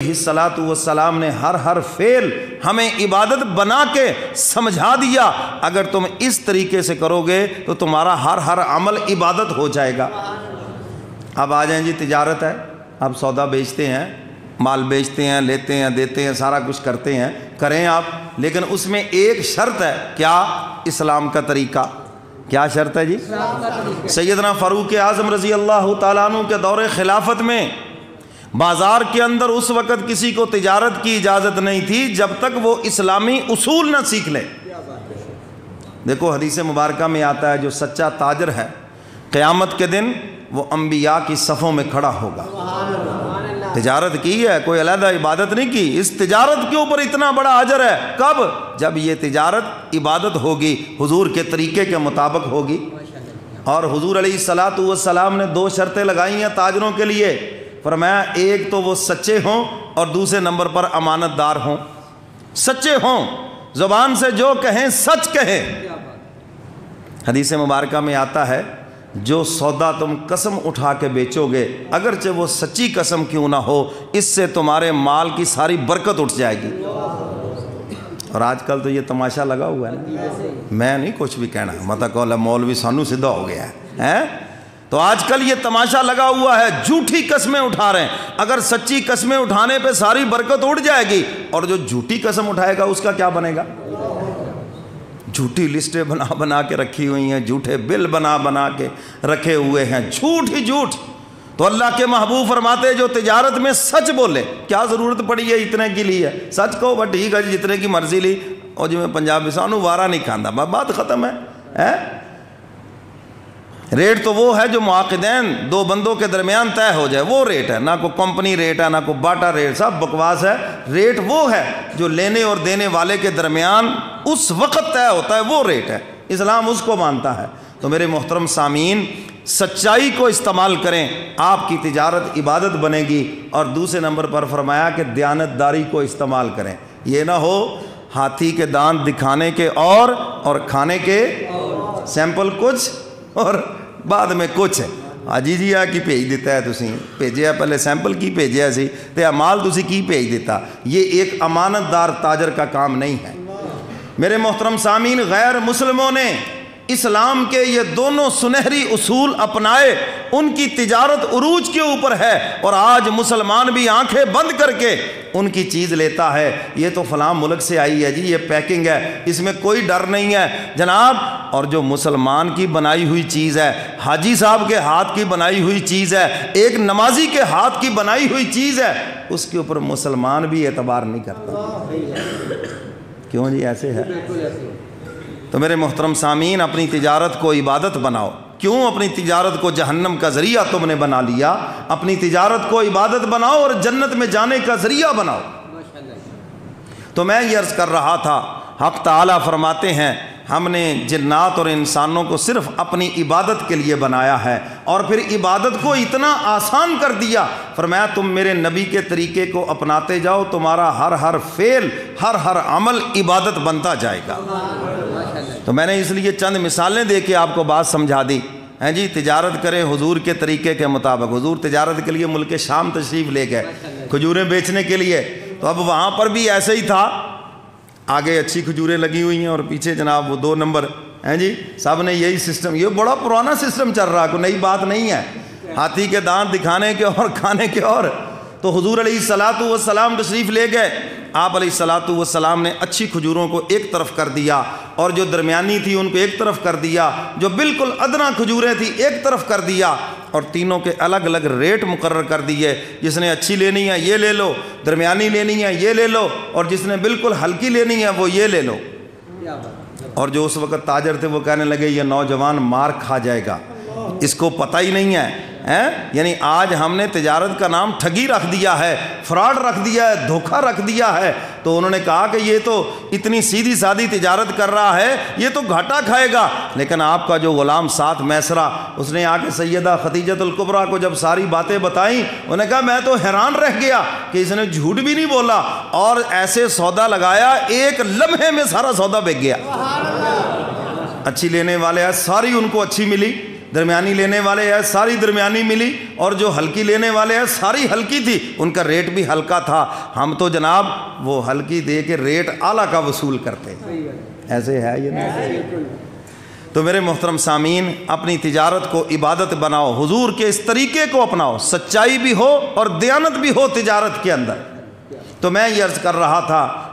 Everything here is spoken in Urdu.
الصلاۃ والسلام نے ہر فعل ہمیں عبادت بنا کے سمجھا دیا، اگر تم اس طریقے سے کرو گے تو تمہارا ہر عمل عبادت ہو جائے گا۔ اب آ جائیں جی، تجارت ہے، آپ سودا بیچتے ہیں، مال بیچتے ہیں، لیتے ہیں، دیتے ہیں، سارا کچھ کرتے ہیں، کریں آپ، لیکن اس میں ایک شرط ہے، کیا؟ اسلام کا طریقہ۔ کیا شرط ہے جی؟ سیدنا فاروق اعظم رضی اللہ تعالیٰ عنہ کے دور خلافت میں بازار کے اندر اس وقت کسی کو تجارت کی اجازت نہیں تھی جب تک وہ اسلامی اصول نہ سیکھ لے۔ دیکھو حدیث مبارکہ میں آتا ہے، جو سچا تاجر ہے قیامت کے دن وہ انبیاء کی صفوں میں کھڑا ہوگا۔ تجارت کی ہے، کوئی علیحدہ عبادت نہیں کی، اس تجارت کے اوپر اتنا بڑا اجر ہے۔ کب؟ جب یہ تجارت عبادت ہوگی، حضور کے طریقے کے مطابق ہوگی۔ اور حضور علیہ الصلاۃ والسلام نے 2 شرطیں لگائی ہیں تاجروں کے لیے، فرمایا ایک تو وہ سچے ہوں اور دوسرے نمبر پر امانت دار ہوں۔ سچے ہوں، زبان سے جو کہیں سچ کہیں۔ حدیث مبارکہ میں آتا ہے، جو سودا تم قسم اٹھا کے بیچو گے اگرچہ وہ سچی قسم کیوں نہ ہو، اس سے تمہارے مال کی ساری برکت اٹھ جائے گی۔ اور آج کل تو یہ تماشا لگا ہوا ہے نا، میں نہیں کچھ بھی کہنا، مطلب کہ مولوی سانو سیدھا ہو گیا ہے۔ تو آج کل یہ تماشا لگا ہوا ہے، جھوٹی قسمیں اٹھا رہے ہیں، اگر سچی قسمیں اٹھانے پہ ساری برکت اٹھ جائے گی، اور جو جھوٹی قسم اٹھائے گا اس کا کیا بنے گا؟ جھوٹی لسٹیں بنا کے رکھی ہوئی ہیں، جھوٹے بل بنا کے رکھے ہوئے ہیں، جھوٹ ہی جھوٹ۔ تو اللہ کے محبوب فرماتے جو تجارت میں سچ بولے، کیا ضرورت پڑی ہے اتنے کی لی ہے، سچ کہو بس ٹھیک ہے جی، جتنے کی مرضی لی، اور جو میں پنجابی سانو وارا نہیں کھاندہ، بات ختم ہے۔ ریٹ تو وہ ہے جو معاقدین 2 بندوں کے درمیان طے ہو جائے، وہ ریٹ ہے، نہ کوئی کمپنی ریٹ ہے، نہ کوئی باٹا ریٹ، سب بکواس ہے۔ ریٹ وہ ہے جو لینے اور دینے والے کے درمیان اس وقت طے ہوتا ہے، وہ ریٹ ہے، اسلام اس کو مانتا ہے۔ تو میرے محترم سامعین، سچائی کو استعمال کریں، آپ کی تجارت عبادت بنے گی۔ اور دوسرے نمبر پر فرمایا کہ دیانتداری کو استعمال کریں، یہ نہ ہو ہاتھی کے دانت دکھانے کے اور کھانے کے سیمپل کچھ اور بعد میں کچھ ہے۔ جی آ کی بھیج دیتا ہے، تسی بھیجیا پہلے سیمپل کی بھیجیا سی تے مال تسی کی بھیج دیتا، یہ ایک امانت دار تاجر کا کام نہیں ہے۔ میرے محترم سامعین، غیر مسلموں نے اسلام کے یہ دونوں سنہری اصول اپنائے، ان کی تجارت عروج کے اوپر ہے، اور آج مسلمان بھی آنکھیں بند کر کے ان کی چیز لیتا ہے، یہ تو فلاں ملک سے آئی ہے جی، یہ پیکنگ ہے، اس میں کوئی ڈر نہیں ہے جناب۔ اور جو مسلمان کی بنائی ہوئی چیز ہے، حاجی صاحب کے ہاتھ کی بنائی ہوئی چیز ہے، ایک نمازی کے ہاتھ کی بنائی ہوئی چیز ہے، اس کے اوپر مسلمان بھی اعتبار نہیں کرتا۔ کیوں جی ایسے ہے؟ تو میرے محترم سامعین، اپنی تجارت کو عبادت بناؤ۔ کیوں اپنی تجارت کو جہنم کا ذریعہ تم نے بنا لیا؟ اپنی تجارت کو عبادت بناؤ اور جنت میں جانے کا ذریعہ بناؤ۔ تو میں یہ عرض کر رہا تھا، حق تعالیٰ فرماتے ہیں ہم نے جنات اور انسانوں کو صرف اپنی عبادت کے لیے بنایا ہے، اور پھر عبادت کو اتنا آسان کر دیا، فرمایا تم میرے نبی کے طریقے کو اپناتے جاؤ، تمہارا ہر فعل، ہر عمل عبادت بنتا جائے گا۔ تو میں نے اس لیے چند مثالیں دے کے آپ کو بات سمجھا دی ہیں جی۔ تجارت کریں حضور کے طریقے کے مطابق۔ حضور تجارت کے لیے ملک شام تشریف لے گئے کھجوریں بیچنے کے لیے، تو اب وہاں پر بھی ایسے ہی تھا، آگے اچھی کھجوریں لگی ہوئی ہیں اور پیچھے جناب وہ 2 نمبر ہیں جی، سب نے یہی سسٹم، یہ بڑا پرانا سسٹم چل رہا، کوئی نئی بات نہیں ہے، ہاتھی کے دانت دکھانے کے اور کھانے کے اور۔ تو حضور علیہ الصلاۃ والسلام تشریف لے گئے، آپ علیہ الصلاۃ والسلام نے اچھی کھجوروں کو ایک طرف کر دیا، اور جو درمیانی تھی ان کو ایک طرف کر دیا، جو بالکل ادنا کھجوریں تھی ایک طرف کر دیا، اور تینوں کے الگ الگ ریٹ مقرر کر دیے، جس نے اچھی لینی ہے یہ لے لو، درمیانی لینی ہے یہ لے لو، اور جس نے بالکل ہلکی لینی ہے وہ یہ لے لو۔ اور جو اس وقت تاجر تھے وہ کہنے لگے یہ نوجوان مار کھا جائے گا، اس کو پتہ ہی نہیں ہے۔ یعنی آج ہم نے تجارت کا نام ٹھگی رکھ دیا ہے، فراڈ رکھ دیا ہے، دھوکہ رکھ دیا ہے۔ تو انہوں نے کہا کہ یہ تو اتنی سیدھی سادی تجارت کر رہا ہے، یہ تو گھاٹا کھائے گا۔ لیکن آپ کا جو غلام ساتھ میسرہ، اس نے آ کے سیدہ خدیجۃ الکبریٰ کو جب ساری باتیں بتائیں، انہوں نے کہا میں تو حیران رہ گیا کہ اس نے جھوٹ بھی نہیں بولا، اور ایسے سودا لگایا، ایک لمحے میں سارا سودا بک گیا۔ اچھی لینے والے ہیں، ساری ان کو اچھی ملی، درمیانی لینے والے ہیں ساری درمیانی ملی، اور جو ہلکی لینے والے ہیں ساری ہلکی تھی، ان کا ریٹ بھی ہلکا تھا۔ ہم تو جناب وہ ہلکی دے کے ریٹ اعلیٰ کا وصول کرتے ہیں، ایسے ہے یہ نہیں؟ تو میرے محترم سامعین، اپنی تجارت کو عبادت بناؤ، حضور کے اس طریقے کو اپناؤ، سچائی بھی ہو اور دیانت بھی ہو تجارت کے اندر۔ تو میں یہ عرض کر رہا تھا